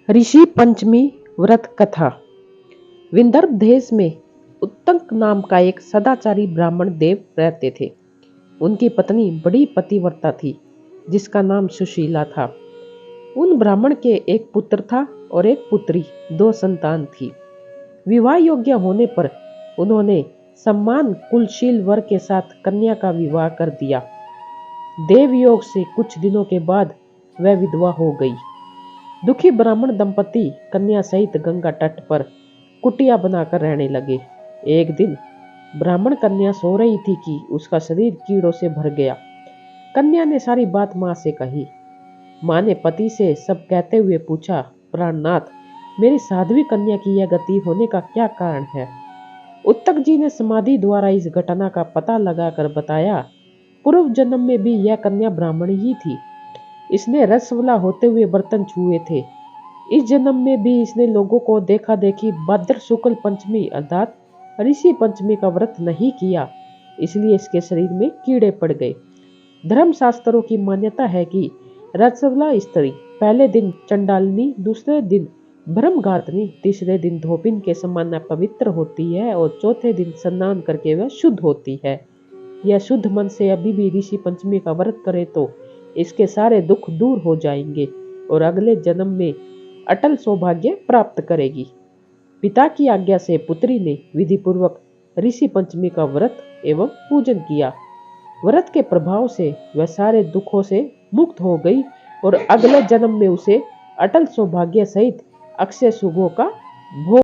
ऋषि पंचमी व्रत कथा। विदर्भ देश में उत्तंक नाम का एक सदाचारी ब्राह्मण देव रहते थे। उनकी पत्नी बड़ी पतिव्रता थी, जिसका नाम सुशीला था। उन ब्राह्मण के एक पुत्र था और एक पुत्री, दो संतान थी। विवाह योग्य होने पर उन्होंने सम्मान कुलशील वर के साथ कन्या का विवाह कर दिया। देवयोग से कुछ दिनों के बाद वह विधवा हो गई। दुखी ब्राह्मण दंपति कन्या सहित गंगा तट पर कुटिया बनाकर रहने लगे। एक दिन ब्राह्मण कन्या सो रही थी कि उसका शरीर कीड़ों से भर गया। कन्या ने सारी बात माँ से कही। माँ ने पति से सब कहते हुए पूछा, प्राणनाथ, मेरी साध्वी कन्या की यह गति होने का क्या कारण है? उत्तक जी ने समाधि द्वारा इस घटना का पता लगाकर बताया, पूर्व जन्म में भी यह कन्या ब्राह्मण ही थी। इसने रसवला होते हुए बर्तन छुए थे। इस जन्म में भी इसने लोगों को देखा देखी भाद्र शुक्ल पंचमी अर्थात ऋषि पंचमी का व्रत नहीं किया, इसलिए इसके शरीर में कीड़े पड़ गए। धर्म शास्त्रों की मान्यता है कि रसवला स्त्री पहले दिन चंडालिनी, दूसरे दिन ब्रह्मघातनी, तीसरे दिन धोबिन के समान पवित्र होती है और चौथे दिन स्नान करके वह शुद्ध होती है। यह शुद्ध मन से अभी भी ऋषि पंचमी का व्रत करे तो इसके सारे दुख दूर हो जाएंगे और अगले जन्म में अटल सौभाग्य प्राप्त करेगी। पिता की आज्ञा से पुत्री ने विधि पूर्वक ऋषि पंचमी का व्रत एवं पूजन किया। व्रत के प्रभाव से वह सारे दुखों से मुक्त हो गई और अगले जन्म में उसे अटल सौभाग्य सहित अक्षय सुखों का भोग